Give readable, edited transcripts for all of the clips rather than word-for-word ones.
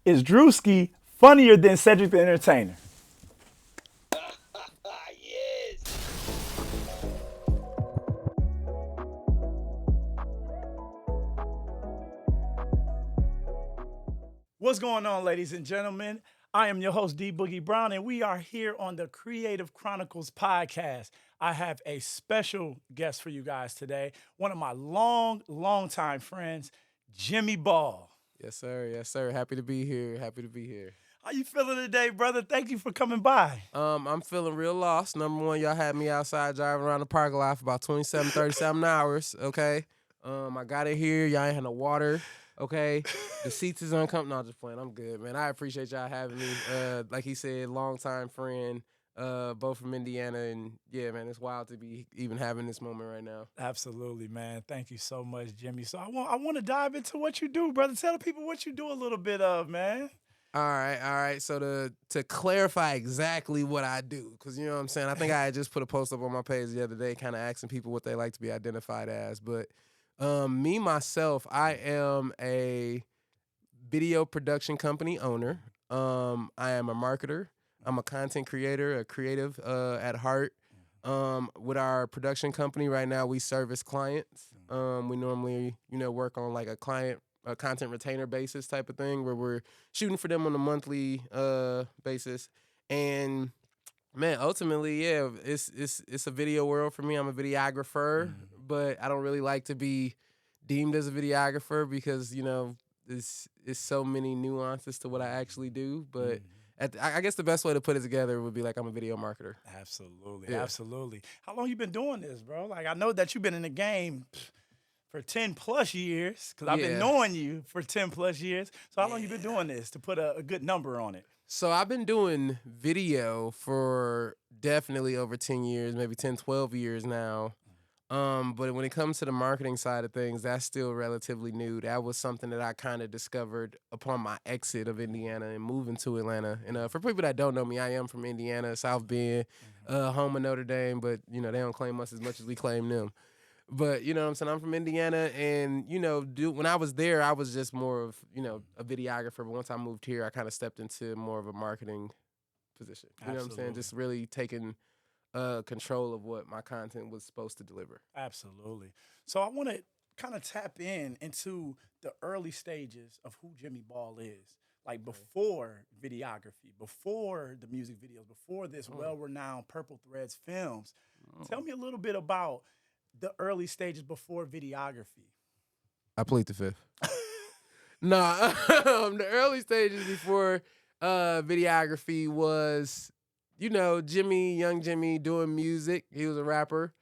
Is Drewski funnier than Cedric the Entertainer? Yes. What's going on, ladies and gentlemen? I am your host, D Boogie Brown, and we are here on the Creative Chronicles Podcast. I have a special guest for you guys today, one of my long time friends, Jimmy Ball. Yes, sir. Yes, sir. Happy to be here. Happy to be here. How you feeling today, brother? Thank you for coming by. I'm feeling real lost. Number one, y'all had me outside driving around the parking lot for about 27, 37 hours. Okay. I got in here. Y'all ain't had no water. Okay. The seats is uncomfortable. No, just playing. I'm good, man. I appreciate y'all having me. Like he said, longtime friend. Both from Indiana, and yeah, man, it's wild to be even having this moment right now. Absolutely, man. Thank you so much, Jimmy. So I want to dive into what you do, brother. Tell the people what you do a little bit of, man. All right. So to clarify exactly what I do, because you know what I'm saying, I think I had just put a post up on my page the other day, kind of asking people what they like to be identified as. But me myself, I am a video production company owner. I am a marketer. I'm a content creator, a creative at heart. With our production company right now, we service clients. We normally, work on like a content retainer basis type of thing where we're shooting for them on a monthly basis. And man, ultimately, yeah, it's a video world for me. I'm a videographer, but I don't really like to be deemed as a videographer because it's so many nuances to what I actually do. But I guess the best way to put it together would be like I'm a video marketer. Absolutely, Yeah. absolutely. How long you been doing this, bro? Like I know that you've been in the game for 10 plus years because I've been Yeah. knowing you for 10 plus years. So how long you been doing this to put a good number on it? So I've been doing video for definitely over 10 years, maybe 10, 12 years now. But when it comes to the marketing side of things, that's still relatively new. That was something that I kind of discovered upon my exit of Indiana and moving to Atlanta. And for people that don't know me, I am from Indiana, South Bend, home of Notre Dame, but they don't claim us as much as we claim them. But you know what I'm saying? I'm from Indiana, and when I was there, I was just more of a videographer. But once I moved here, I kind of stepped into more of a marketing position. You know what I'm saying? Absolutely. Just really taking control of what my content was supposed to deliver. Absolutely. So I want to kind of tap into the early stages of who Jimmy Ball is. Like before videography, before the music videos, before this well-renowned Purple Threads films. Tell me a little bit about the early stages before videography. I plead the fifth. Nah, the early stages before videography was, young Jimmy doing music. He was a rapper.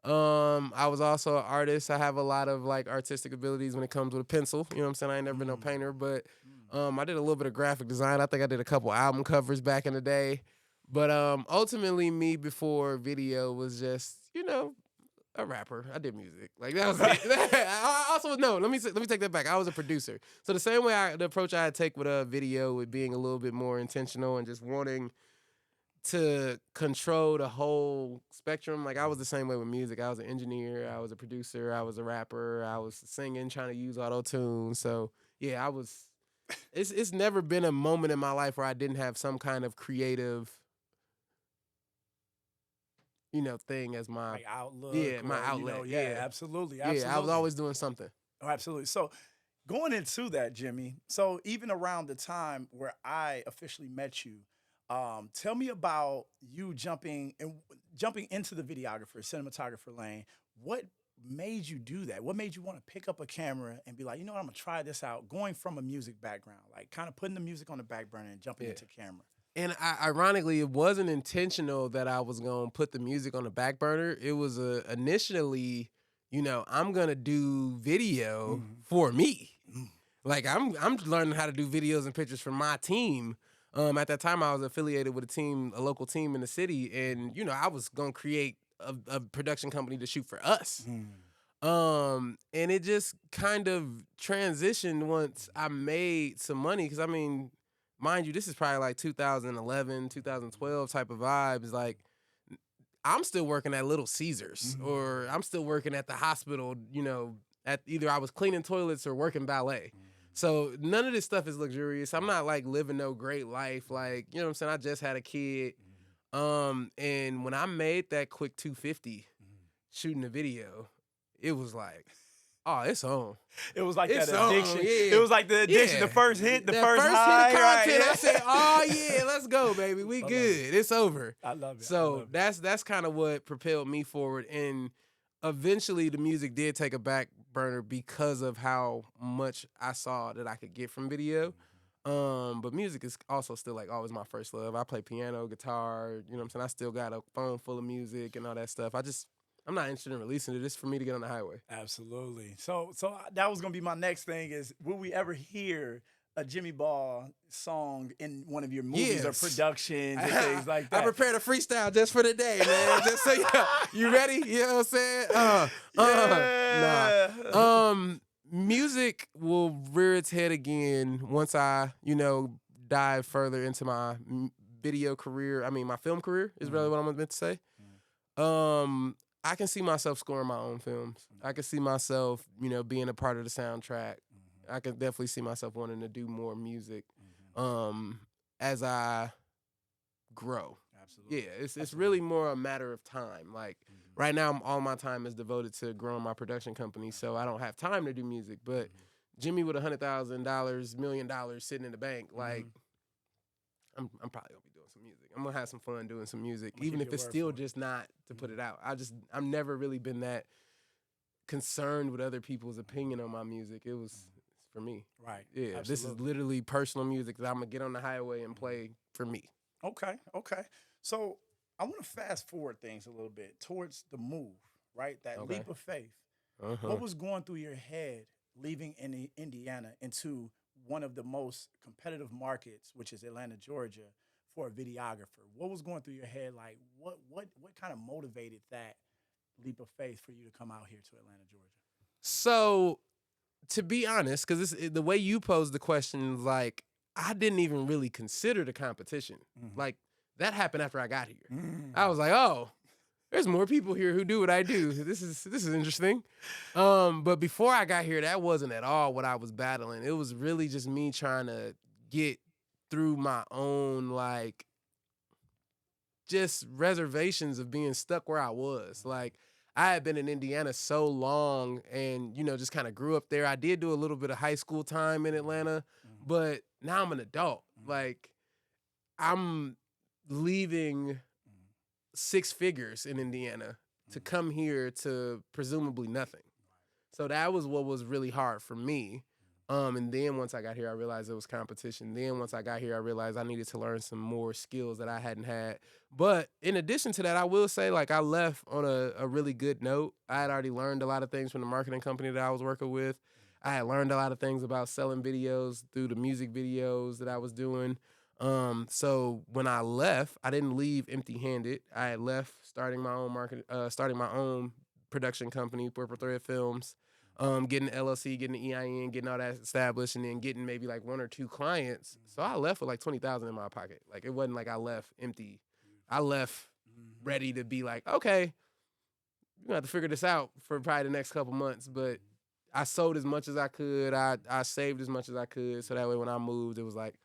I was also an artist. I have a lot of like artistic abilities when it comes with a pencil. You know what I'm saying? I ain't never been no painter, but I did a little bit of graphic design. I think I did a couple album covers back in the day. But ultimately, me before video was just, a rapper. I did music. Like that was it. I also no. Let me take that back. I was a producer. So the same way the approach I take with a video with being a little bit more intentional and just wanting to control the whole spectrum. Like I was the same way with music. I was an engineer. I was a producer. I was a rapper. I was singing, trying to use auto tune. So yeah, I was. It's never been a moment in my life where I didn't have some kind of creative thing as my Like outlook, my or outlet. yeah, absolutely, Yeah, I was absolutely. always doing something. Oh, absolutely. So going into that, Jimmy. So even around the time where I officially met you, tell me about you jumping into the videographer, cinematographer lane. What made you do that? What made you want to pick up a camera and be like, you know what, I'm gonna try this out? Going from a music background, like kind of putting the music on the back burner and jumping Yeah. into camera. And ironically, it wasn't intentional that I was gonna put the music on the back burner. It was initially, I'm gonna do video for me. Like I'm learning how to do videos and pictures for my team. At that time, I was affiliated with a local team in the city, and I was gonna create a production company to shoot for us. And it just kind of transitioned once I made some money, because I mean, mind you, this is probably like 2011, 2012 type of vibes. Like I'm still working at Little Caesars, or I'm still working at the hospital. At either I was cleaning toilets or working ballet. So none of this stuff is luxurious. I'm not like living no great life. Like, you know what I'm saying? I just had a kid. And when I made that quick 250 shooting a video, it was like, oh, it's on. It was like It's that addiction. on, yeah. It was like the addiction. Yeah. The first hit, the That first hit high. of content, Right? I said, oh yeah, let's go, baby. We I love good. It's over. I love it. I So love it. that's kind of what propelled me forward. And eventually the music did take a back burner because of how much I saw that I could get from video. But music is also still like always my first love. I play piano, guitar, you know what I'm saying? I still got a phone full of music and all that stuff. I'm not interested in releasing it. It's for me to get on the highway. Absolutely. So that was gonna be my next thing is, will we ever hear a Jimmy Ball song in one of your movies or Yes. productions and things like that? I prepared a freestyle just for the day, man. Just so you ready? You know what I'm saying? Yeah. Music will rear its head again once I, dive further into my video career. I mean, my film career is really what I'm meant to say. I can see myself scoring my own films. I can see myself, being a part of the soundtrack. I can definitely see myself wanting to do more music as I grow. Absolutely. Yeah, it's really more a matter of time. Like right now, all my time is devoted to growing my production company, so I don't have time to do music. But Jimmy with $100,000, $1 million sitting in the bank, like I'm probably gonna be doing some music. I'm gonna have some fun doing some music, even if it's still just not to put it out. I've never really been that concerned with other people's opinion on my music. It's for me. Right. Yeah, Absolutely. this is literally personal music that I'm gonna get on the highway and play for me. Okay. So I want to fast forward things a little bit towards the move, right? That Okay. leap of faith. Uh-huh. What was going through your head leaving Indiana into one of the most competitive markets, which is Atlanta, Georgia, for a videographer? What was going through your head? Like, what kind of motivated that leap of faith for you to come out here to Atlanta, Georgia? So, to be honest, because the way you posed the question, like, I didn't even really consider the competition. Like, that happened after I got here. I was like, oh, there's more people here who do what I do. This is interesting. But before I got here, that wasn't at all what I was battling. It was really just me trying to get through my own, like, just reservations of being stuck where I was. Like, I had been in Indiana so long and, just kind of grew up there. I did do a little bit of high school time in Atlanta, but now I'm an adult. Like, I'm leaving 6 figures in Indiana to come here to presumably nothing. So that was what was really hard for me. And then once I got here, I realized it was competition. Then once I got here, I realized I needed to learn some more skills that I hadn't had. But in addition to that, I will say, like, I left on a really good note. I had already learned a lot of things from the marketing company that I was working with. I had learned a lot of things about selling videos through the music videos that I was doing. So when I left, I didn't leave empty-handed. I had left starting my own production company, Purple Thread Films. Getting the LLC, getting the EIN, getting all that established, and then getting maybe like 1 or 2 clients. So I left with like $20,000 in my pocket. Like, it wasn't like I left empty. I left ready to be like, okay, we're gonna have to figure this out for probably the next couple months. But I sold as much as I could. I saved as much as I could. So that way when I moved, it was like,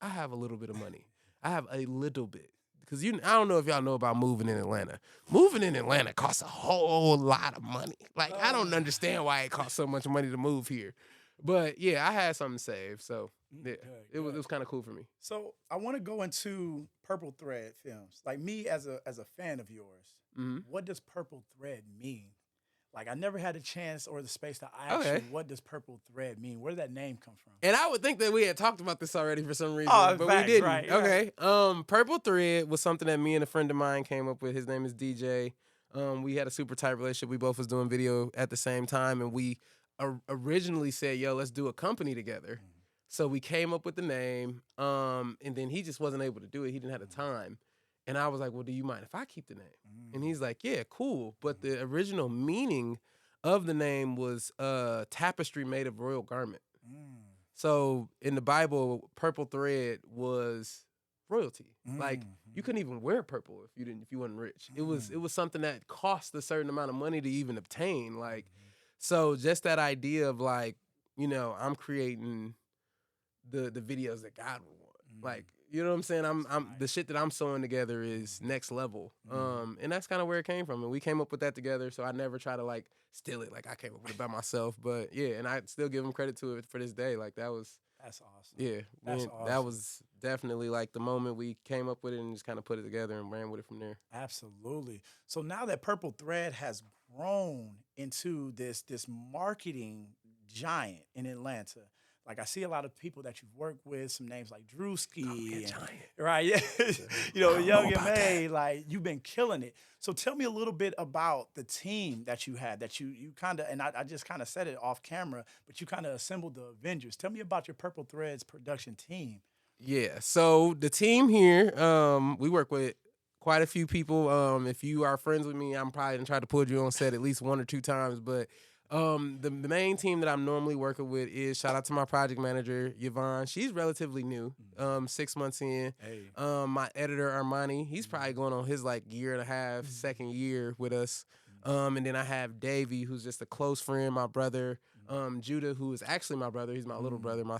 I have a little bit of money. I have a little bit. Because I don't know if y'all know about moving in Atlanta. Moving in Atlanta costs a whole lot of money. Like, I don't understand why it costs so much money to move here. But yeah, I had something saved. So yeah, it was kind of cool for me. So I want to go into Purple Thread Films. Like, me as a fan of yours, what does Purple Thread mean? Like, I never had a chance or the space to ask you, what does Purple Thread mean? Where did that name come from? And I would think that we had talked about this already for some reason, but facts, we didn't. right, Okay. Purple Thread was something that me and a friend of mine came up with. His name is DJ. We had a super tight relationship. We both was doing video at the same time, and we originally said, yo, let's do a company together. So we came up with the name, and then he just wasn't able to do it. He didn't have the time. And I was like, well, do you mind if I keep the name? And he's like, yeah, cool. But the original meaning of the name was tapestry made of royal garment. So in the Bible, purple thread was royalty. Like, you couldn't even wear purple if you wasn't rich. It was something that cost a certain amount of money to even obtain. Like, so just that idea of like you know, I'm creating the videos that God would want. Mm. Like, you know what I'm saying? I'm Right. the shit that I'm sewing together is next level. And that's kind of where it came from. And we came up with that together. So I never try to like steal it. Like I came up with it by myself. But yeah, and I still give him credit to it for this day. Like that was That's awesome. yeah, That's that awesome. was definitely like the moment we came up with it and just kind of put it together and ran with it from there. Absolutely. So now that Purple Thread has grown into this marketing giant in Atlanta, like I see a lot of people that you've worked with, some names like Drewski, Giant. right? Yeah, I don't Young know and about May, like you've been killing it. So tell me a little bit about the team that you had, that you kind of, and I just kind of said it off camera, but you kind of assembled the Avengers. Tell me about your Purple Threads production team. Yeah. So the team here, we work with quite a few people. If you are friends with me, I'm probably gonna try to pull you on set at least 1 or 2 times. But the main team that I'm normally working with is shout out to my project manager, Yvonne. She's relatively new, 6 months in. Hey. My editor Armani, he's probably going on his like year and a half, second year with us. And then I have Davey, who's just a close friend, my brother. Judah, who is actually my brother. He's my little brother, my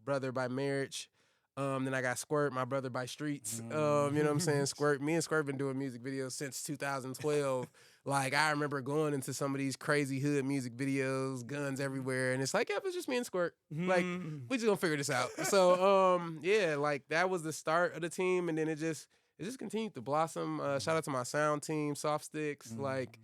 brother by marriage. Then I got Squirt, my brother by streets. You know what I'm saying? Squirt. Me and Squirt been doing music videos since 2012. Like I remember going into some of these crazy hood music videos, guns everywhere, and it's like, yeah, it's just me and Squirt. Like we just gonna figure this out. So yeah, like that was the start of the team, and then it just continued to blossom. Shout out to my sound team, Soft Sticks, like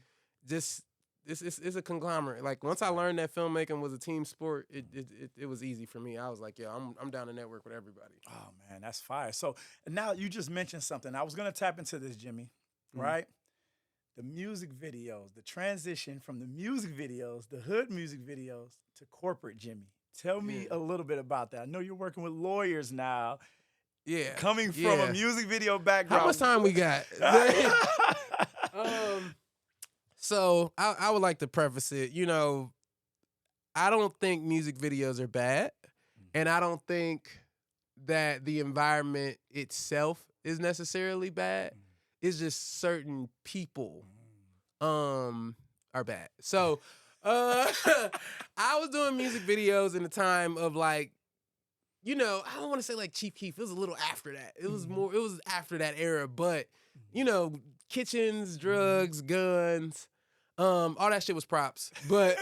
just. It's a conglomerate. Like once I learned that filmmaking was a team sport, it was easy for me. I was like, yeah, I'm down to network with everybody. Oh man, that's fire. So now you just mentioned something. I was gonna tap into this, Jimmy, right? The music videos, the transition from the music videos, the hood music videos to corporate Jimmy. Tell me a little bit about that. I know you're working with lawyers now. Yeah. Coming from a music video background. How much time we got? So I would like to preface it. You know, I don't think music videos are bad, and I don't think that the environment itself is necessarily bad. It's just certain people are bad. So I was doing music videos in the time of like, you know, I don't want to say like Chief Keef. It was a little after that. It was more. It was after that era, but you know, kitchens, drugs, guns. All that shit was props, but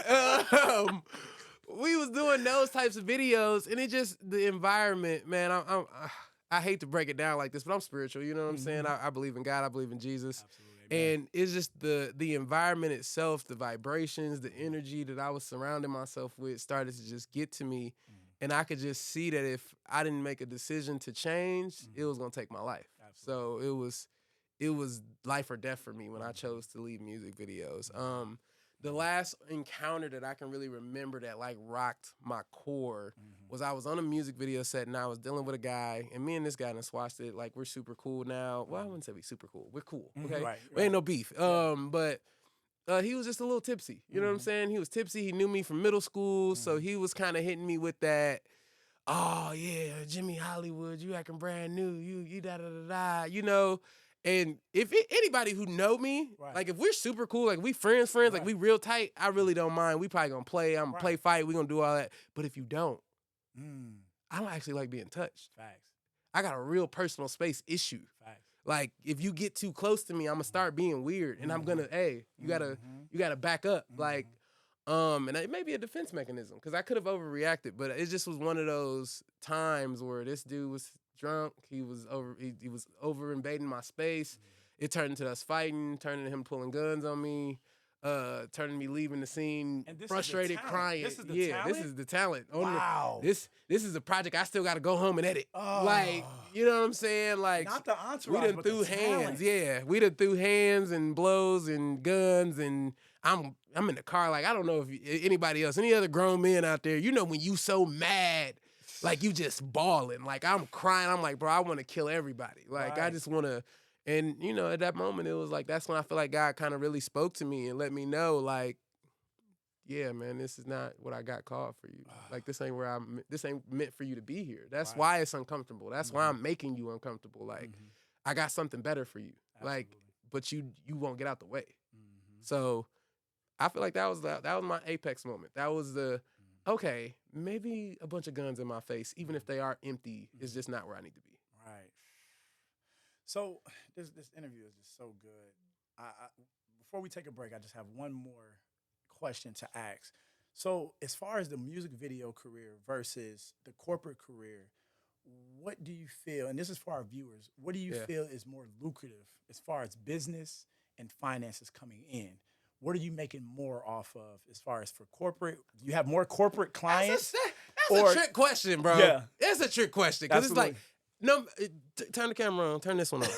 we was doing those types of videos, and it just the environment, man. I hate to break it down like this, but I'm spiritual. You know what I'm saying? I believe in God. I believe in Jesus, and it's just the environment itself, the vibrations, the energy that I was surrounding myself with started to just get to me, and I could just see that if I didn't make a decision to change, it was gonna take my life. So it was life or death for me when I chose to leave music videos. The last encounter that I can really remember that like rocked my core was I was on a music video set and I was dealing with a guy, and me and this guy done swatched it. Like we're super cool now. Well, I wouldn't say we super cool. We're cool. Okay, we ain't no beef. But he was just a little tipsy. You know what I'm saying? He was tipsy. He knew me from middle school, so he was kind of hitting me with that. Oh yeah, Jimmy Hollywood, you acting brand new. You da da da da. You know. And if anybody who know me, like if we're super cool, like we friends, like we real tight, I really don't mind. We probably gonna play. I'm gonna play fight. We gonna do all that. But if you don't, I don't actually like being touched. Facts. I got a real personal space issue. Facts. Like if you get too close to me, I'm gonna start being weird, and I'm gonna, hey, you gotta back up. Like, and it may be a defense mechanism because I could have overreacted, but it just was one of those times where this dude was drunk. He was over invading my space. It turned into us fighting, turning to him pulling guns on me, turning me leaving the scene, frustrated, crying. This is the talent? This is the talent. Wow. This is a project I still got to go home and edit. Like, you know what I'm saying? Like, not the entourage, we done but threw the hands. talent. Yeah, we done threw hands and blows and guns, and I'm in the car. Like, I don't know if anybody else, any other grown men out there, you know, when you so mad. Like, you just bawling. Like, I'm crying. I'm like, bro, I want to kill everybody. Like, I just want to. And, you know, at that moment, it was like, that's when I feel like God kind of really spoke to me and let me know, like, yeah, man, this is not what I got called for you. Like, this ain't this ain't meant for you to be here. That's why it's uncomfortable. That's why I'm making you uncomfortable. Like, I got something better for you. Like, but you won't get out the way. So I feel like that was my apex moment. That was the okay, maybe a bunch of guns in my face, even if they are empty, is just not where I need to be. Right. So this interview is just so good. I before we take a break, I just have one more question to ask. So as far as the music video career versus the corporate career, what do you feel? And this is for our viewers. What do you Yeah. feel is more lucrative as far as business and finances coming in? What are you making more off of as far as for corporate? Do you have more corporate clients? That's Or- a trick question, bro. Yeah. It's a trick question because it's like, Absolutely. no, turn the camera on, turn this one on.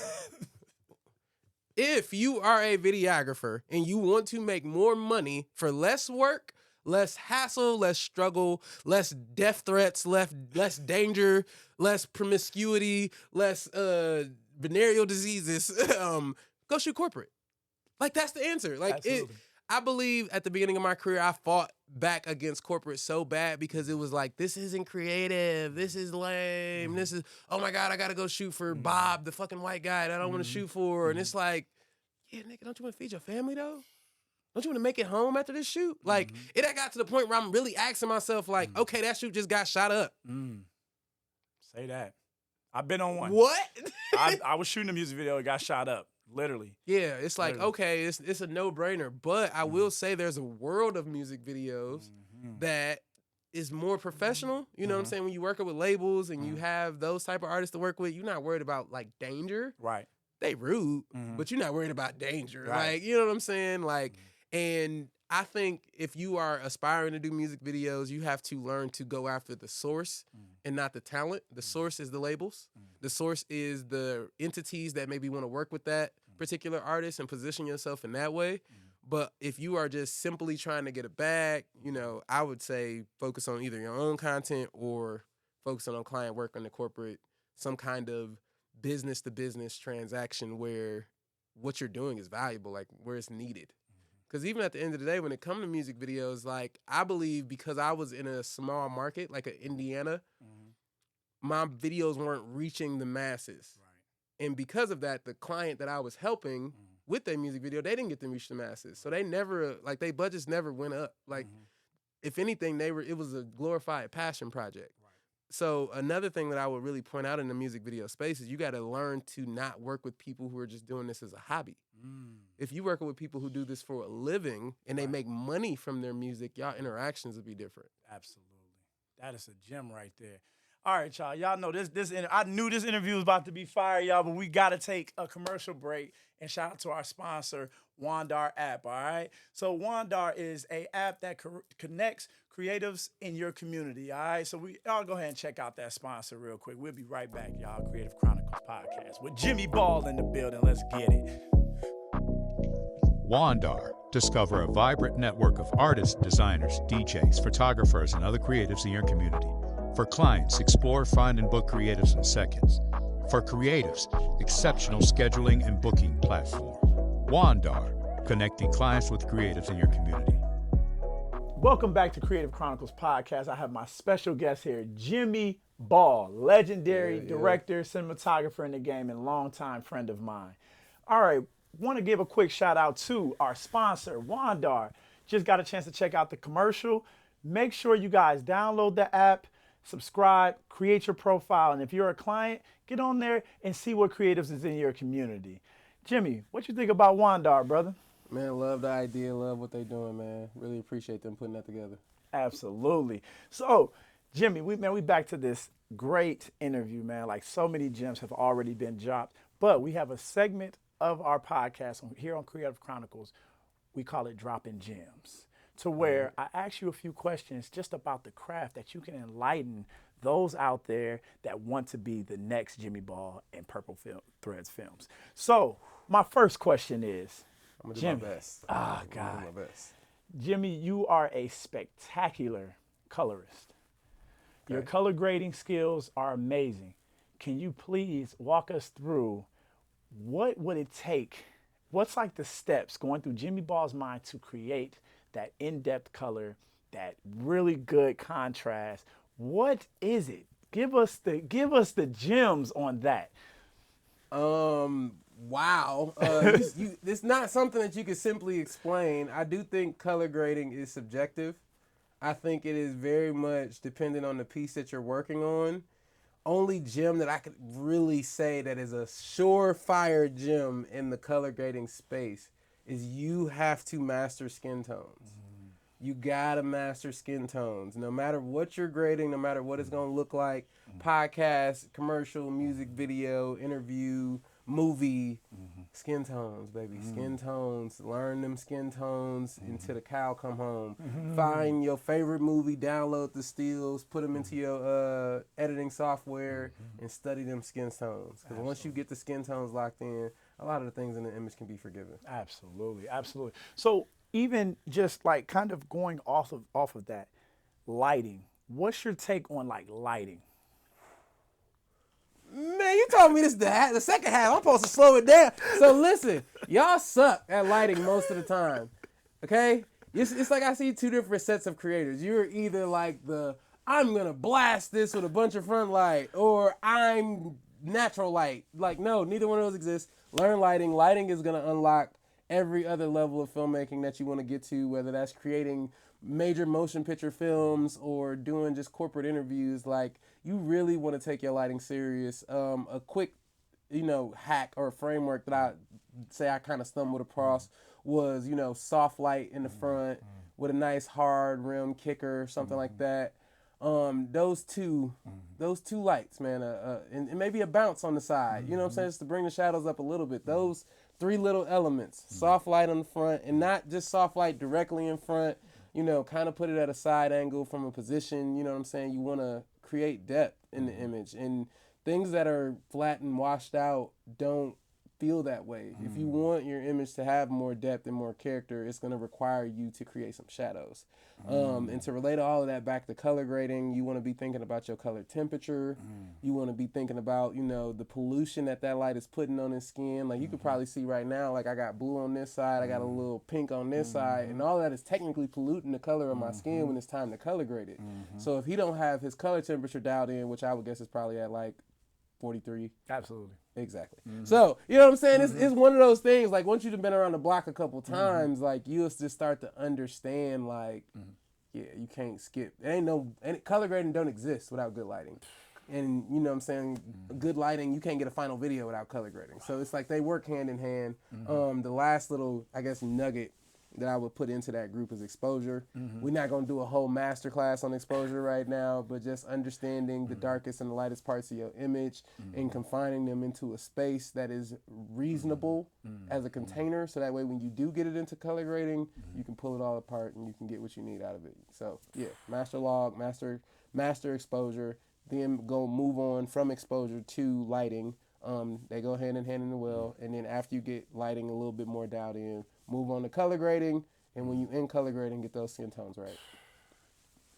If you are a videographer and you want to make more money for less work, less hassle, less struggle, less death threats, less danger, less promiscuity, less venereal diseases, go shoot corporate. Like, that's the answer. Like, Absolutely. I believe at the beginning of my career, I fought back against corporate so bad because it was like, this isn't creative. This is lame. This is, oh my God, I got to go shoot for Bob, the fucking white guy that I don't want to shoot for. And it's like, yeah, nigga, don't you want to feed your family though? Don't you want to make it home after this shoot? Like, it had got to the point where I'm really asking myself, like, okay, that shoot just got shot up. Say that. I've been on one. What? I was shooting a music video. It got shot up. Literally. Yeah, it's like, Literally. okay, it's a no-brainer. But I will say there's a world of music videos that is more professional. You know what I'm saying? When you work with labels and you have those type of artists to work with, you're not worried about, like, danger. Right. They rude, but you're not worried about danger. Right. Like, you know what I'm saying? Like, and I think if you are aspiring to do music videos, you have to learn to go after the source and not the talent. The source is the labels. The source is the entities that maybe want to work with that particular artist and position yourself in that way. But if you are just simply trying to get a bag, you know, I would say focus on either your own content or focusing on client work on the corporate, some kind of business to business transaction where what you're doing is valuable, like where it's needed. Because even at the end of the day, when it comes to music videos, like I believe because I was in a small market, like Indiana, my videos weren't reaching the masses. Right. And because of that, the client that I was helping with their music video, they didn't get to reach the masses. So they never, like their budgets never went up. Like if anything, it was a glorified passion project. Right. So another thing that I would really point out in the music video space is you got to learn to not work with people who are just doing this as a hobby. If you work with people who do this for a living and they make money from their music, y'all interactions will be different. Absolutely. That is a gem right there. All right, y'all. Y'all know I knew this interview was about to be fire, y'all, but we got to take a commercial break and shout out to our sponsor, Wandar app, all right? So Wandar is a app that connects creatives in your community, all right? So y'all go ahead and check out that sponsor real quick. We'll be right back, y'all. Creative Chronicles Podcast with Jimmy Ball in the building. Let's get it. Wandar. Discover a vibrant network of artists, designers, DJs, photographers, and other creatives in your community. For clients, explore, find, and book creatives in seconds. For creatives, exceptional scheduling and booking platform. Wandar, connecting clients with creatives in your community. Welcome back to Creative Chronicles Podcast. I have my special guest here, Jimmy Ball, legendary director, cinematographer in the game, and longtime friend of mine. All right, want to give a quick shout out to our sponsor, Wandar. Just got a chance to check out the commercial. Make sure you guys download the app, subscribe, create your profile, and if you're a client, get on there and see what creatives is in your community. Jimmy, what you think about Wandar, brother? Man, love the idea, love what they're doing, man. Really appreciate them putting that together. Absolutely. So, Jimmy, we back to this great interview, man. Like so many gems have already been dropped, but we have a segment of our podcast here on Creative Chronicles. We call it Dropping Gems, to where I ask you a few questions just about the craft that you can enlighten those out there that want to be the next Jimmy Ball and Purple Threads Films. So my first question is, I'm gonna do Jimmy, my best. God. I'm gonna do my best. Jimmy, you are a spectacular colorist. Your color grading skills are amazing. Can you please walk us through what would it take? What's like the steps going through Jimmy Ball's mind to create that in-depth color, that really good contrast? What is it? Give us the gems on that. Wow. It's not something that you can simply explain. I do think color grading is subjective. I think it is very much dependent on the piece that you're working on. Only gem that I could really say that is a surefire gem in the color grading space is you have to master skin tones. You gotta master skin tones. No matter what you're grading, no matter what it's gonna look like, podcast, commercial, music video, interview, movie, skin tones, baby. Skin tones. Learn them skin tones until the cow come home. Find your favorite movie, download the stills, put them into your editing software, and study them skin tones. Because once you get the skin tones locked in, a lot of the things in the image can be forgiven. Absolutely, absolutely. So even just like kind of going off of that, lighting. What's your take on like lighting? Man, you told me this the second half. I'm supposed to slow it down. So listen, y'all suck at lighting most of the time. Okay? It's like I see two different sets of creators. You're either like I'm gonna blast this with a bunch of front light, or I'm natural light. Like, no, neither one of those exists. Learn lighting. Lighting is gonna unlock every other level of filmmaking that you want to get to, whether that's creating major motion picture films or doing just corporate interviews. Like, you really want to take your lighting serious. A quick, hack or framework that I kind of stumbled across was, soft light in the front with a nice hard rim kicker, something like that. Those two lights, man, and maybe a bounce on the side, you know what I'm saying, just to bring the shadows up a little bit. Those three little elements, soft light on the front, and not just soft light directly in front, kind of put it at a side angle from a position, you know what I'm saying? You want to create depth in the image, and things that are flat and washed out don't feel that way. If you want your image to have more depth and more character, it's going to require you to create some shadows. And to relate all of that back to color grading, you want to be thinking about your color temperature. You want to be thinking about, the pollution that light is putting on his skin. Like, you could probably see right now, like, I got blue on this side, I got a little pink on this side, and all that is technically polluting the color of my skin when it's time to color grade it. So if he don't have his color temperature dialed in, which I would guess is probably at like 43. Absolutely. Exactly. So, you know what I'm saying? It's one of those things, like, once you've been around the block a couple times, like, you'll just start to understand, like, yeah, you can't skip. Color grading don't exist without good lighting. And, you know what I'm saying, good lighting, you can't get a final video without color grading. So it's like they work hand in hand. The last little, I guess, nugget that I would put into that group is exposure. We're not going to do a whole master class on exposure right now, but just understanding the darkest and the lightest parts of your image and confining them into a space that is reasonable as a container, so that way when you do get it into color grading, you can pull it all apart and you can get what you need out of it. So yeah, master log, master exposure, then go move on from exposure to lighting. They go hand in hand in the well, and then after you get lighting a little bit more dialed in, move on to color grading, and when you in color grading, get those skin tones right.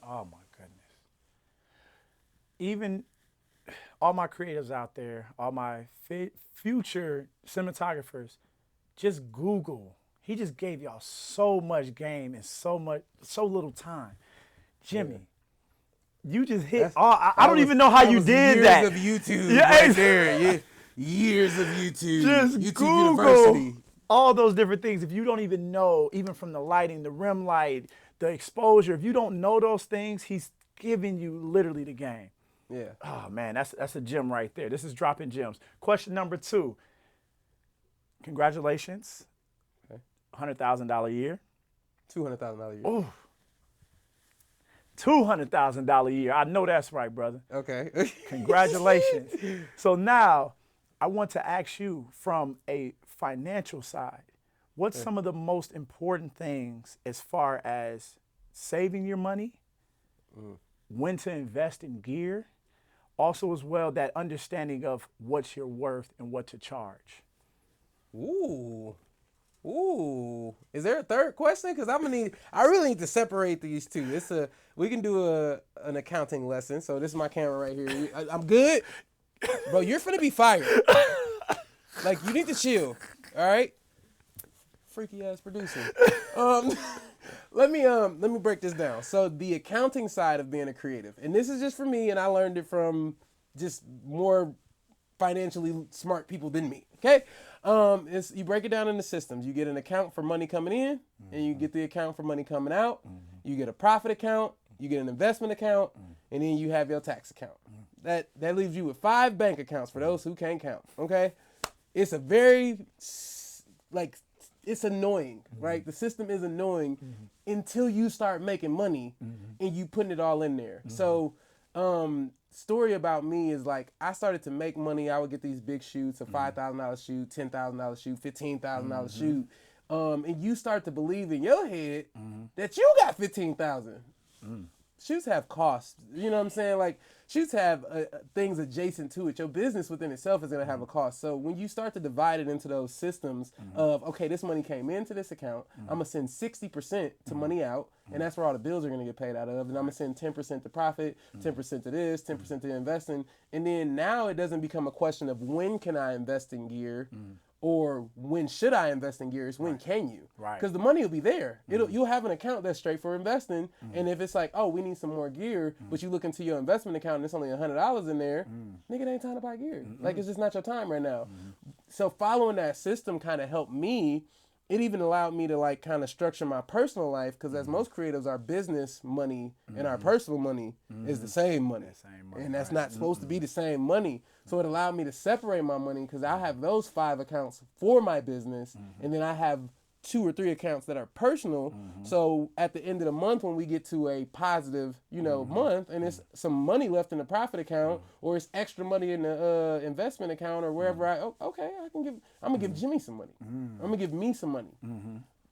Oh my goodness. Even all my creatives out there, all my future cinematographers, just Google. He just gave y'all so much game and so little time. Jimmy, you just hit I don't even know how you did that. Years of YouTube right there. Yeah. Years of YouTube. Just YouTube Google University. all those different things. If you don't even know, even from the lighting, the rim light, the exposure, if you don't know those things, he's giving you literally the game. Yeah. Oh man, that's a gem right there. This is dropping gems. Question number 2. Congratulations. Okay. $100,000 a year. $200,000 a year. Oh. $200,000 a year. I know that's right, brother. Okay. Congratulations. So now I want to ask you from a financial side, what's some of the most important things as far as saving your money, when to invest in gear, also as well that understanding of what you're worth and what to charge? Ooh. Is there a third question? Because I really need to separate these two. We can do an accounting lesson. So this is my camera right here. I'm good. Bro, you're finna be fired. Like, you need to chill. All right? Freaky ass producer. Let me break this down. So the accounting side of being a creative, and this is just for me, and I learned it from just more financially smart people than me. Okay? You break it down into systems. You get an account for money coming in, and you get the account for money coming out. You get a profit account, you get an investment account, and then you have your tax account. That leaves you with 5 bank accounts for those who can't count. Okay, it's a very it's annoying, right? The system is annoying until you start making money and you putting it all in there. So, story about me is like I started to make money. I would get these big shoots, a $5,000 shoot, $10,000 shoot, $15,000 shoot, and you start to believe in your head that you got 15,000. Shoots have costs. You know what I'm saying? Like shoots have things adjacent to it. Your business within itself is going to have a cost. So when you start to divide it into those systems of, okay, this money came into this account, I'm going to send 60% to money out, and that's where all the bills are going to get paid out of. And I'm going to send 10% to profit, 10% to this, 10% to investing. And then now it doesn't become a question of when can I invest in gear or when should I invest in gear? It's when can you? Right. Because the money will be there. You'll have an account that's straight for investing. And if it's like, oh, we need some more gear, but you look into your investment account and it's only $100 in there, nigga, it ain't time to buy gear. Like, it's just not your time right now. So following that system kind of helped me. It even allowed me to like kind of structure my personal life because as most creatives, our business money and our personal money is the same money. And that's not supposed to be the same money. So it allowed me to separate my money because I have those 5 accounts for my business and then I have 2 or 3 accounts that are personal. So at the end of the month, when we get to a positive, month, and it's some money left in the profit account, or it's extra money in the investment account, or wherever I'm gonna give Jimmy some money. I'm gonna give me some money.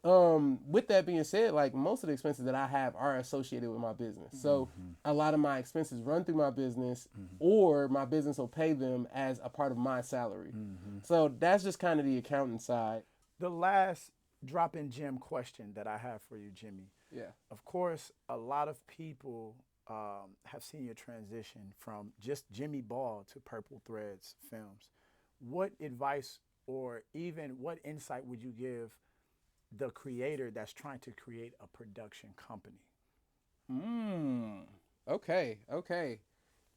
With that being said, like most of the expenses that I have are associated with my business. So a lot of my expenses run through my business, or my business will pay them as a part of my salary. So that's just kind of the accounting side. The last drop-in gem question that I have for you, Jimmy. Yeah. Of course, a lot of people have seen your transition from just Jimmy Ball to Purple Threads Films. What advice or even what insight would you give the creator that's trying to create a production company? Okay.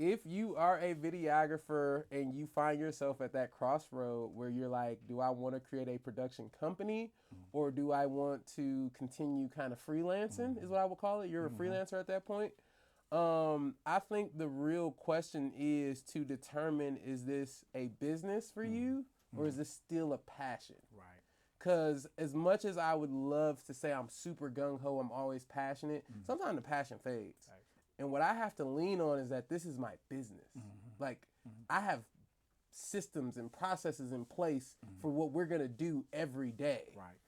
If you are a videographer and you find yourself at that crossroad where you're like, do I want to create a production company or do I want to continue kind of freelancing is what I would call it. You're a freelancer at that point. I think the real question is to determine, is this a business for you or is this still a passion? Right. Because as much as I would love to say I'm super gung-ho, I'm always passionate, sometimes the passion fades. Right. And what I have to lean on is that this is my business. Like, I have systems and processes in place for what we're going to do every day. Right.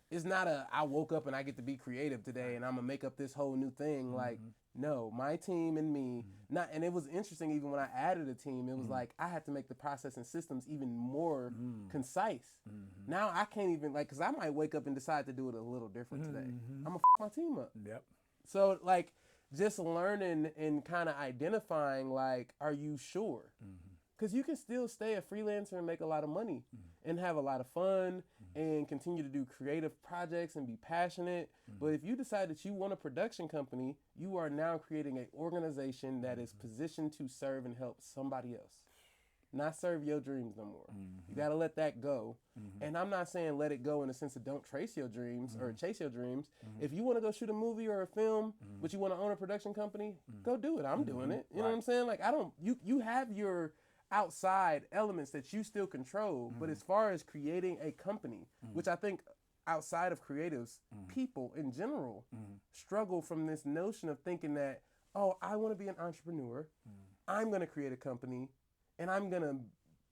It's not I woke up and I get to be creative today and I'm going to make up this whole new thing. Like, no, my team and me, and it was interesting even when I added a team, it was like I had to make the process and systems even more concise. Now I can't even, like, because I might wake up and decide to do it a little different today. I'm going to my team up. Yep. So, like, just learning and kind of identifying, like, are you sure? Because you can still stay a freelancer and make a lot of money and have a lot of fun and continue to do creative projects and be passionate. But if you decide that you want a production company, you are now creating an organization that is positioned to serve and help somebody else. Not serve your dreams no more. You got to let that go. And I'm not saying let it go in the sense of don't trace your dreams or chase your dreams. If you want to go shoot a movie or a film, but you want to own a production company, go do it. I'm doing it. You know what I'm saying? Like, you have your outside elements that you still control. But as far as creating a company, which I think outside of creatives, people in general struggle from this notion of thinking that, oh, I want to be an entrepreneur. I'm going to create a company. And I'm going to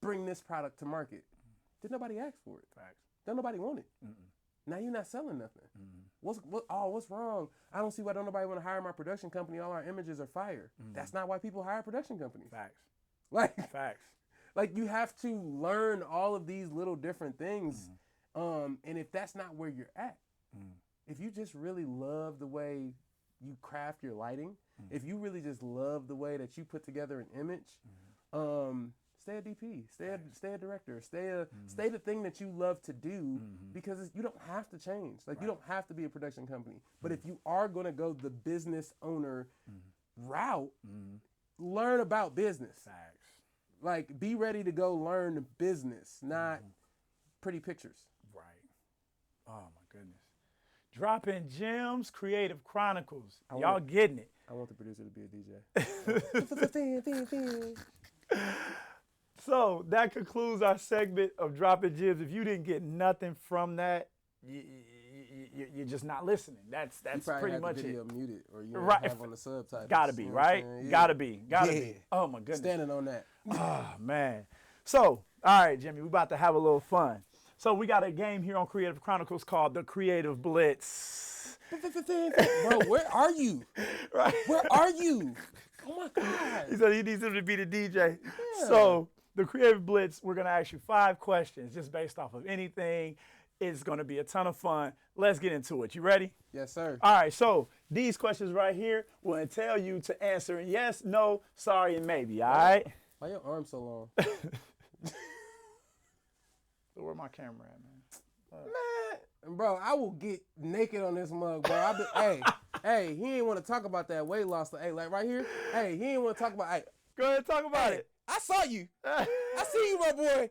bring this product to market. Did nobody ask for it? Facts. Don't nobody want it. Now you're not selling nothing. What's wrong? I don't see why don't nobody want to hire my production company. All our images are fire. That's not why people hire production companies. Facts. Like, Facts. Like, you have to learn all of these little different things. And if that's not where you're at, if you just really love the way you craft your lighting, if you really just love the way that you put together an image, stay a DP, stay a director, stay the thing that you love to do, because you don't have to change. Like, you don't have to be a production company. But if you are going to go the business owner route, learn about business. Facts. Like, be ready to go learn business, not pretty pictures. Right. Oh my goodness. Dropping gems, Creative Chronicles. I Y'all want- getting it. I want the producer to be a DJ. So that concludes our segment of Dropping Gems. If you didn't get nothing from that, you're just not listening. That's pretty much the video it. muted, or you Right. have on the subtitles. Gotta be, You know what I'm right? saying? Yeah. Gotta be. Yeah. Oh my goodness. Standing on that. Oh man. So, all right, Jimmy, we're about to have a little fun. So we got a game here on Creative Chronicles called the Creative Blitz. Bro, where are you? Right. Where are you? Oh my God. He said he needs him to be the DJ. Yeah. So the Creative Blitz, we're gonna ask you 5 questions just based off of anything. It's gonna be a ton of fun. Let's get into it. You ready? Yes, sir. All right, so these questions right here will entail you to answer yes, no, sorry, and maybe, all right? Why your arm so long? So where my camera at, man? Man, bro, I will get naked on this mug, bro. Hey, he ain't want to talk about that weight loss. Hey, like right here. Hey, he ain't want to talk about. Hey, Go ahead and talk about it. I saw you. I see you, my boy.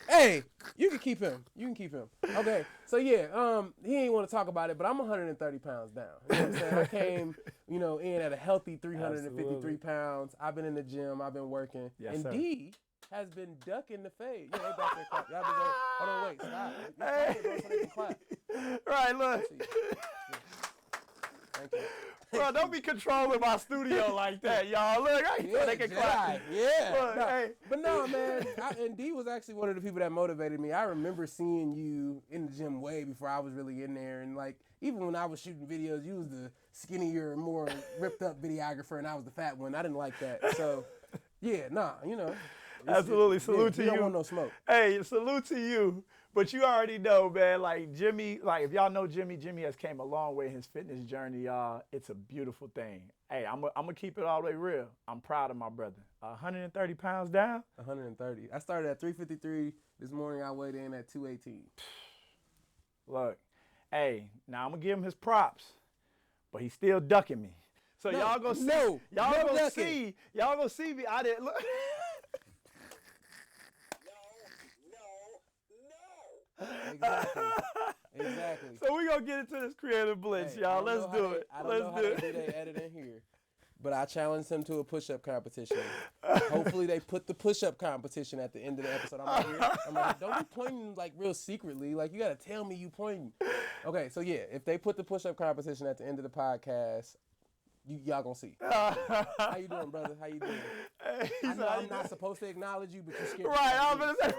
Hey, you can keep him. You can keep him. Okay. So yeah, he ain't want to talk about it, but I'm 130 pounds down. You know what I'm saying? I came, in at a healthy 353 Absolutely. pounds. I've been in the gym. I've been working. Yes, and sir. D has been ducking the fade. Yeah, they back there clap. Y'all been there. Hold on, wait. Stop. You clap it, bro, so they can clap. Right, look. See. Thank you. Bro, don't be controlling my studio like that, y'all. Look, I ain't they can clap. Yeah. Look, Nah, hey. But no, man. And D was actually one of the people that motivated me. I remember seeing you in the gym way before I was really in there. And like, even when I was shooting videos, you was the skinnier, more ripped up videographer, and I was the fat one. I didn't like that. So, yeah, nah, Absolutely. Salute to You don't you. want no smoke. Hey, salute to you. But you already know, man, like Jimmy, like if y'all know Jimmy has came a long way in his fitness journey, y'all. It's a beautiful thing. Hey, I'm gonna keep it all the way real. I'm proud of my brother. 130 pounds down. 130. I started at 353 this morning. I weighed in at 218. Look, hey, now I'm gonna give him his props, but he's still ducking me. So No, y'all gonna see, no, y'all no gonna ducking. see me. I didn't look. Exactly. So we gonna get into this Creative Blitz, Hey, y'all. I don't Let's know do how it. I don't Let's know how do they it. do their editing here. But I challenged him to a push-up competition. Hopefully they put the push-up competition at the end of the episode. I'm like, don't be pointing like real secretly. Like you gotta tell me you pointing. Okay, so yeah, if they put the push-up competition at the end of the podcast, y'all gonna see. How you doing, brother? How you doing? Hey, I know how I'm you not doing? supposed to acknowledge you, but you're scared. Right, I'm gonna say.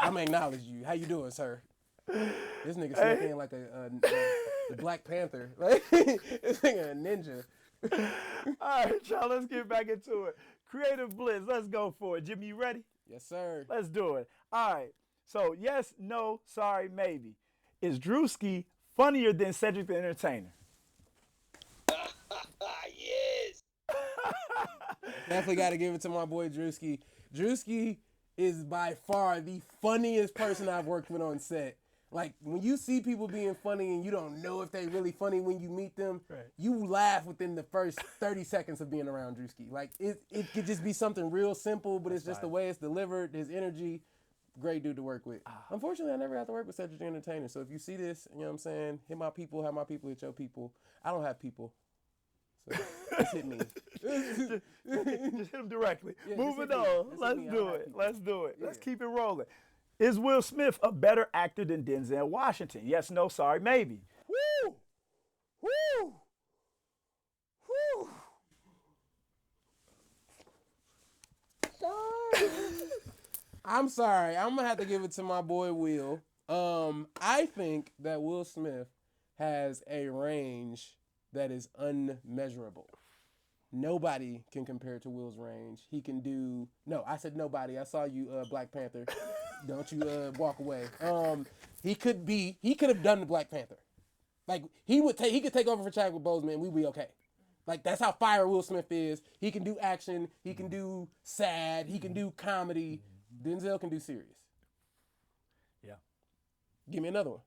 I'm gonna acknowledge you. How you doing, sir? This nigga snuck in like the Black Panther. Like this nigga a ninja. All right, y'all, let's get back into it. Creative Blitz, let's go for it. Jimmy, you ready? Yes, sir. Let's do it. All right. So, yes, no, sorry, maybe. Is Drewski funnier than Cedric the Entertainer? Yes. Definitely got to give it to my boy Drewski. Drewski is by far the funniest person I've worked with on set. Like, when you see people being funny and you don't know if they really funny when you meet them, Right. you laugh within the first 30 seconds of being around Drewski. Like, it could just be something real simple, but it's just the way it's delivered, his energy. Great dude to work with. Unfortunately, I never got to work with Cedric the Entertainer. So if you see this, you know what I'm saying, hit my people, have my people hit your people. I don't have people. So just hit me. Just hit him directly. Yeah, just Moving hit me. on. Just hit Let's me. I do like it. people. Let's do it. Let's Yeah. keep it rolling. Is Will Smith a better actor than Denzel Washington? Yes, no, sorry, maybe. Woo! Woo! Woo! I'm sorry. I'm gonna have to give it to my boy Will. I think that Will Smith has a range that is unmeasurable. Nobody can compare to Will's range. He can do. No, I said nobody. I saw you, Black Panther. Don't you walk away. He could have done the Black Panther. Like he could take over for Chadwick Boseman. We'd be okay. Like that's how fire Will Smith is. He can do action. He can do sad. He can do comedy. Denzel can do serious. Yeah. Give me another one.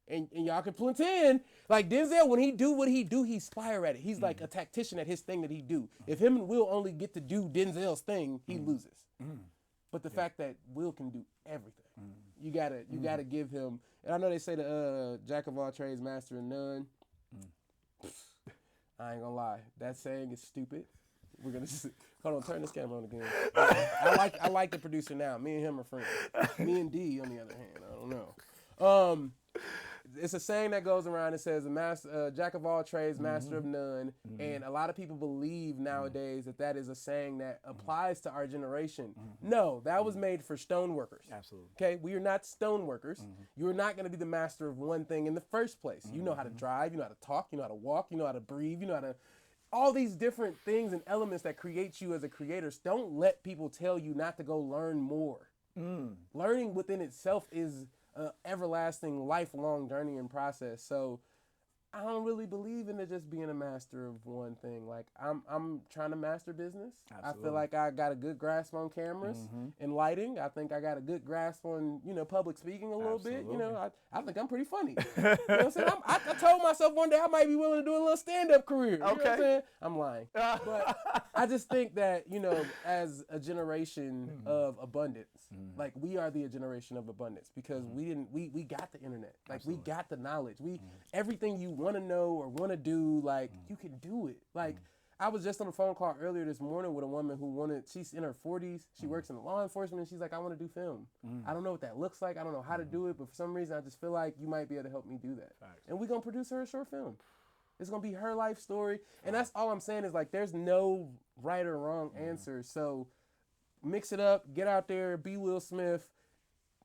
And y'all can pretend like Denzel, when he do what he do, he's fire at it. He's like a tactician at his thing that he do. If him and Will only get to do Denzel's thing, he loses. But the fact that Will can do everything, you gotta give him. And I know they say the jack of all trades, master of none. I ain't gonna lie. That saying is stupid. We're gonna just hold on. Turn this camera on again. I like the producer now. Me and him are friends. Me and D, on the other hand, I don't know. It's a saying that goes around. It says, "Jack of all trades, master of none." And a lot of people believe nowadays that is a saying that applies to our generation. No, that was made for stone workers. Absolutely. Okay, we are not stone workers. You're not going to be the master of one thing in the first place. You know how to drive. You know how to talk. You know how to walk. You know how to breathe. You know how to all these different things and elements that create you as a creator. Don't let people tell you not to go learn more. Learning within itself is an everlasting, lifelong journey and process. So I don't really believe in it just being a master of one thing. Like I'm trying to master business. Absolutely. I feel like I got a good grasp on cameras and lighting. I think I got a good grasp on, public speaking a little bit. I think I'm pretty funny. You know what I'm saying? I told myself one day I might be willing to do a little stand-up career. You know what I'm saying? I'm lying. But I just think that, as a generation of abundance, like we are the generation of abundance because we got the internet. Like Absolutely. we got the knowledge. Everything you want to know or want to do, like you can do it. Like I was just on a phone call earlier this morning with a woman who she's in her 40s. She works in law enforcement. And she's like, I want to do film. I don't know what that looks like. I don't know how to do it, but for some reason I just feel like you might be able to help me do that. Facts. And we're going to produce her a short film. It's going to be her life story. And that's all I'm saying is like there's no right or wrong answer. So mix it up, get out there, be Will Smith,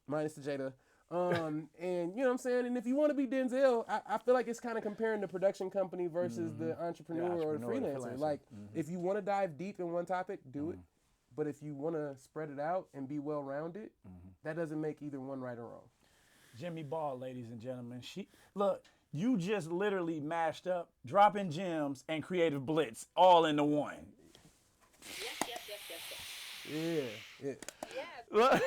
minus the Jada. And you know what I'm saying? And if you want to be Denzel, I feel like it's kind of comparing the production company versus the entrepreneur or the freelancer. Like, if you want to dive deep in one topic, do it. But if you want to spread it out and be well-rounded, that doesn't make either one right or wrong. Jimmy Ball, ladies and gentlemen. Look, you just literally mashed up dropping gems and creative blitz all into one. Yeah. Look,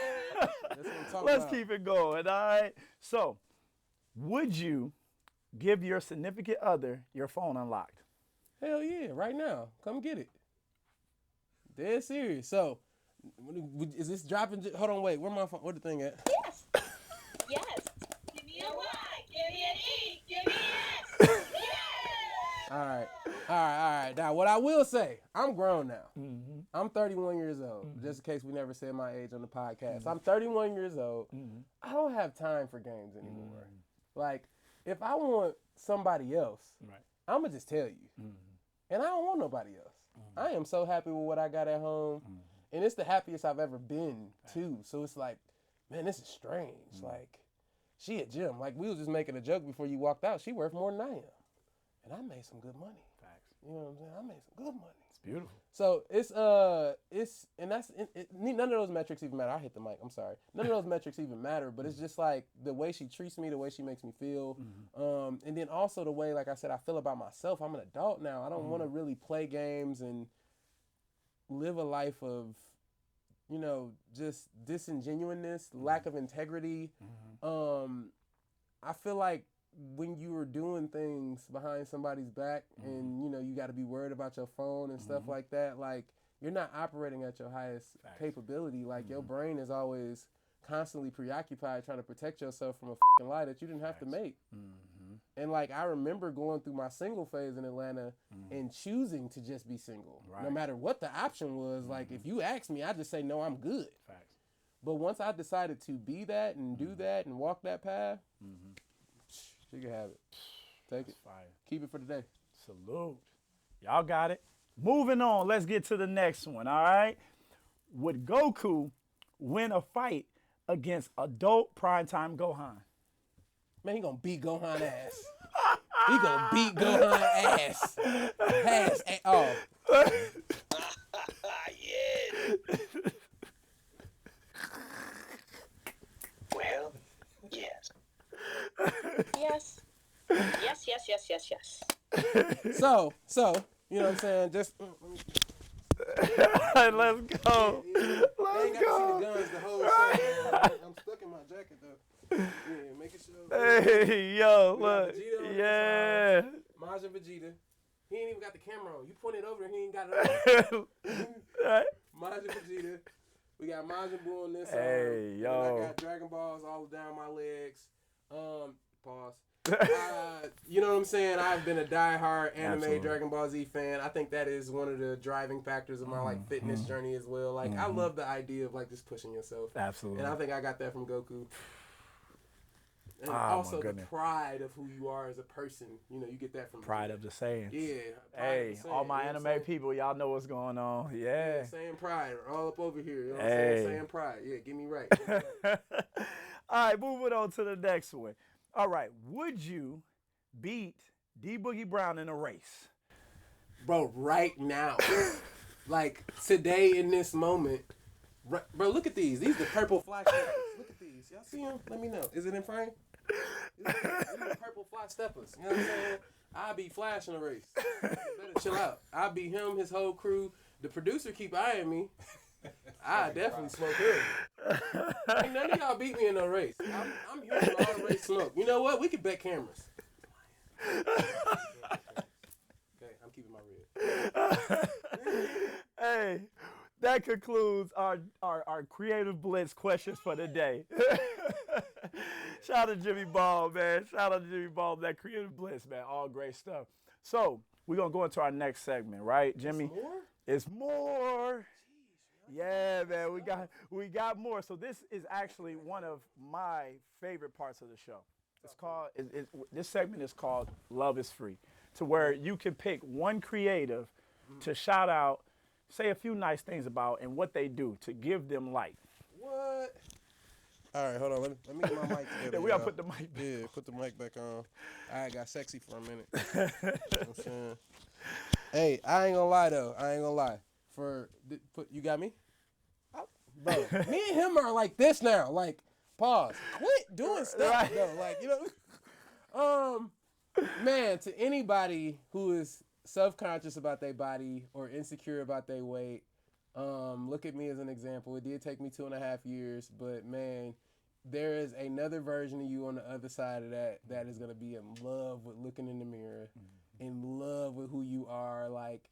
That's what I'm talking let's about. keep it going, all right? So, would you give your significant other your phone unlocked? Hell yeah, right now. Come get it. Dead serious. So, is this dropping? Hold on, wait. Where my phone? Where the thing at? Yes. Yes. Give me a Y. Give me an E. Give me an S. Yes. All right. Now, what I will say, I'm grown now. I'm 31 years old. Just in case we never said my age on the podcast. I'm 31 years old. I don't have time for games anymore. Like, if I want somebody else, I'm going to just tell you. And I don't want nobody else. I am so happy with what I got at home. And it's the happiest I've ever been, too. So it's like, man, this is strange. Like, she at gym. Like, we was just making a joke before you walked out. She worth more than I am. And I made some good money. Facts. You know what I'm saying? I made some good money. It's beautiful. So none of those metrics even matter. I hit the mic. I'm sorry. None of those metrics even matter. But it's just like the way she treats me, the way she makes me feel, and then also the way, like I said, I feel about myself. I'm an adult now. I don't want to really play games and live a life of, just disingenuousness, lack of integrity. I feel like when you were doing things behind somebody's back and, you got to be worried about your phone and stuff like that, like, you're not operating at your highest capability. Like, your brain is always constantly preoccupied trying to protect yourself from a fucking lie that you didn't have to make. And, like, I remember going through my single phase in Atlanta and choosing to just be single. No matter what the option was. Like, if you asked me, I'd just say, no, I'm good. Facts. But once I decided to be that and do that and walk that path, you can have it. Take it. Fire. Keep it for today. Salute. Y'all got it. Moving on. Let's get to the next one, all right? Would Goku win a fight against adult primetime Gohan? Man, he gonna beat Gohan ass. He gonna beat Gohan ass. Oh. Yeah. Well, yes. Yes. Yes. So, you know what I'm saying? Just Let's go. I ain't got to see the guns the whole show. I'm stuck in my jacket though. Yeah, make it show. Hey, yo, We got look. Vegeta on Yeah. Majin Vegeta. He ain't even got the camera on. You pointed over and he ain't got it on. Majin Vegeta. We got Majin Buu on this side. Hey, And yo. I got Dragon Balls all down my legs. Pause. You know what I'm saying? I've been a diehard anime Absolutely. Dragon Ball Z fan. I think that is one of the driving factors of my like fitness journey as well. Like I love the idea of like just pushing yourself. Absolutely. And I think I got that from Goku. And my also the goodness. pride of who you are as a person. You know, you get that from Pride of the Saiyans. Yeah. pride of Hey, the all saying, my you know what I'm anime saying? people, y'all know what's going on. Yeah. Saying pride, all up over here. You know what Hey. I'm saying? Saying pride. Yeah, get me right. Get me right. All right, moving on to the next one. All right, would you beat D Boogie Brown in a race? Bro, right now. Like today in this moment. Bro, look at these. These are the purple fly steppers. Look at these. Y'all see them? Let me know. Is it in frame? These are the purple fly steppers. You know what I'm saying? I'll be flashing a race. You better chill out. I'll be him, his whole crew. The producer keep eyeing me. I definitely smoke him. Ain't none of y'all beat me in no race. I'm here for all the race smoke. You know what? We could bet cameras. Okay, I'm keeping my red. Hey, that concludes our Creative Blitz questions for the day. Shout out to Jimmy Ball, man. Shout out to Jimmy Ball, that Creative Blitz, man. All great stuff. So we're going to go into our next segment, right, Jimmy? More? It's more. Yeah, man, we got more. So this is actually one of my favorite parts of the show. It's called this segment is called Love is Free, to where you can pick one creative to shout out, say a few nice things about, and what they do to give them life. What? All right, hold on. Let me get my mic together. Yeah, we gotta put the mic back. Yeah, put the mic back on. I got sexy for a minute. You know what I'm saying? Hey, I ain't gonna lie though. I ain't gonna lie. You got me? Bro, me and him are like this now. Like, pause. Quit doing stuff Right. though. Like, you know. Man, to anybody who is self-conscious about their body or insecure about their weight, look at me as an example. It did take me 2.5 years, but man, there is another version of you on the other side of that is gonna be in love with looking in the mirror, in love with who you are, like.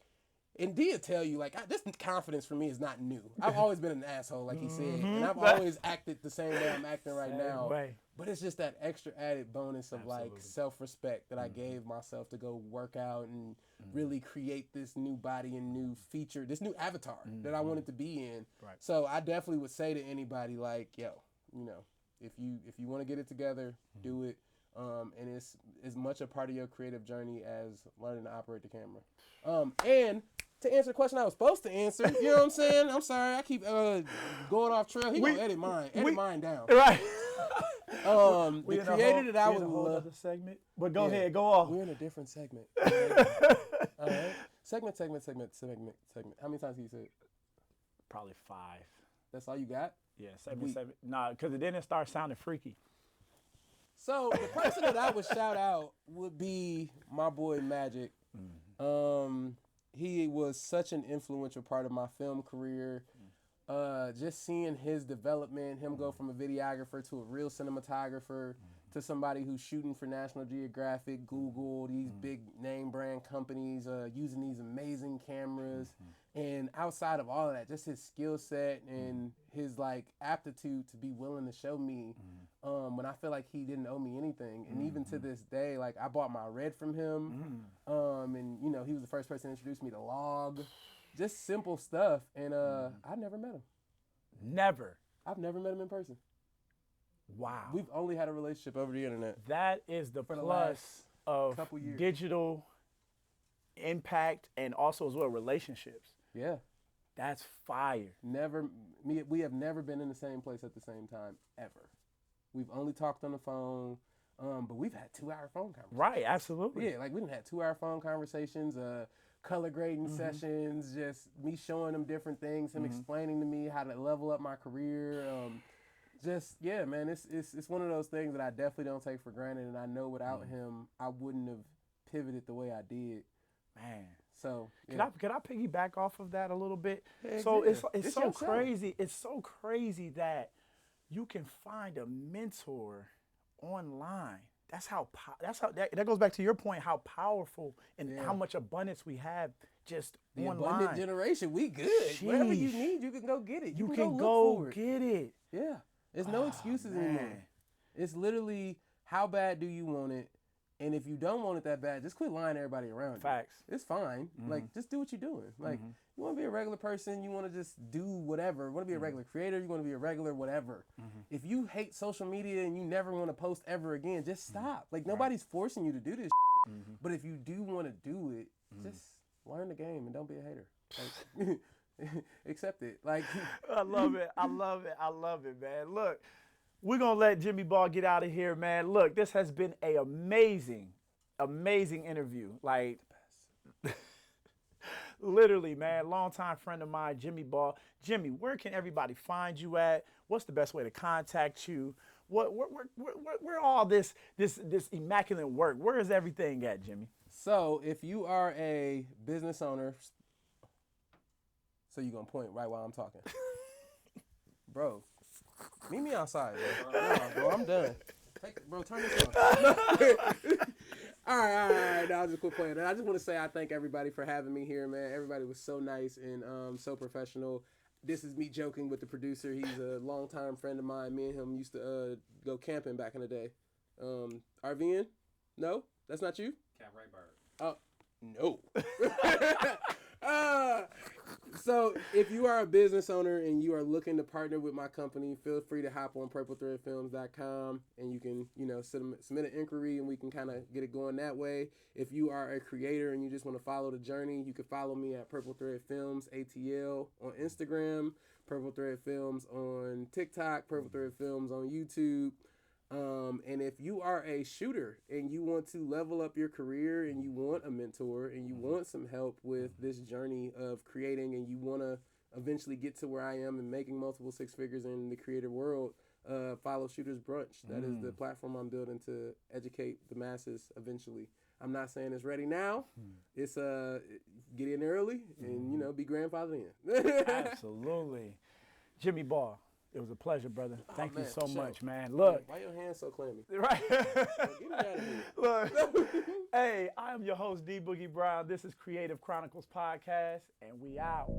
And Dia tell you, like, this confidence for me is not new. I've always been an asshole, like he said. And I've always acted the same way I'm acting right now. Way. But it's just that extra added bonus of, like, Absolutely. self-respect that I gave myself to go work out and really create this new body and new feature, this new avatar that I wanted to be in. Right. So I definitely would say to anybody, like, yo, you know, if you want to get it together, do it. And it's as much a part of your creative journey as learning to operate the camera. And to answer the question I was supposed to answer, you know what I'm saying? I'm sorry, I keep going off trail. He gonna edit mine down. Right. The creator that I would hold love. other segment, but go Yeah. ahead, go off. We're in a different segment. All right. Segment. How many times can you say it? Probably 5. That's all you got? Yeah, segment. Nah, because it didn't start sounding freaky. So the person that I would shout out would be my boy Magic. He was such an influential part of my film career. Just seeing his development, him go from a videographer to a real cinematographer to somebody who's shooting for National Geographic, Google, these big name brand companies, using these amazing cameras. And outside of all of that, just his skill set and his like aptitude to be willing to show me when I feel like he didn't owe me anything. And even to this day, like I bought my red from him. And you know, he was the first person to introduce me to log. Just simple stuff. And I never met him. Never. I've never met him in person. Wow. We've only had a relationship over the internet. That is the For the plus last of couple years. digital impact and also as well relationships. Yeah. That's fire. We have never been in the same place at the same time, ever. We've only talked on the phone, but we've had 2-hour phone conversations. Right, absolutely. Yeah, like we didn't have 2-hour phone conversations, color grading sessions, just me showing him different things, him explaining to me how to level up my career. Yeah, man, it's one of those things that I definitely don't take for granted, and I know without him, I wouldn't have pivoted the way I did. Man. So Could I piggyback off of that a little bit? Heck So yeah. it's It's so your show. crazy. It's so crazy that you can find a mentor online. That goes back to your point, how powerful and how much abundance we have just the online. abundant generation, we good. Whatever you Sheesh. need, you can go get it. You can can look go for it. get it. Yeah, there's no excuses anymore. man. It's literally How bad do you want it? And if you don't want it that bad, just quit lying to everybody around you. Facts. It's fine. Like, just do what you're doing. Like, you want to be a regular person, you want to just do whatever. You want to be a regular creator, you want to be a regular whatever. If you hate social media and you never want to post ever again, just stop. Like, nobody's forcing you to do this shit. But if you do want to do it, just learn the game and don't be a hater. Like, accept it. Like, I love it. I love it. I love it, man. Look, we're going to let Jimmy Ball get out of here, man. Look, this has been an amazing, amazing interview. Like, literally, man, longtime friend of mine, Jimmy Ball. Jimmy, where can everybody find you at? What's the best way to contact you? Where all this immaculate work? Where is everything at, Jimmy? so if you are a business owner, so you're going to point right while I'm talking. Bro, meet me outside, bro. Nah, bro, I'm done. Bro, turn this on. All right. Now I'll just quit playing. I just want to say I thank everybody for having me here, man. Everybody was so nice and so professional. This is me joking with the producer. He's a longtime friend of mine. Me and him used to go camping back in the day. RVN? No? That's not you? Cap Right Bird. No. So if you are a business owner and you are looking to partner with my company, feel free to hop on purplethreadfilms.com and you can, submit an inquiry and we can kind of get it going that way. If you are a creator and you just want to follow the journey, you can follow me at Purple Thread Films ATL on Instagram, Purple Thread Films on TikTok, Purple Thread Films on YouTube. And if you are a shooter and you want to level up your career and you want a mentor and you want some help with this journey of creating and you want to eventually get to where I am and making multiple six figures in the creative world, follow Shooters Brunch. That is the platform I'm building to educate the masses eventually. I'm not saying it's ready now. It's get in early and be grandfathered in. Absolutely. Jimmy Ball, it was a pleasure, brother. Thank you man, so sure. much, man. Look. Why your hands so clammy? Right. Get me out of here. Look. Hey, I am your host, D Boogie Brown. This is Creative Chronicles Podcast, and we out.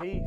Peace.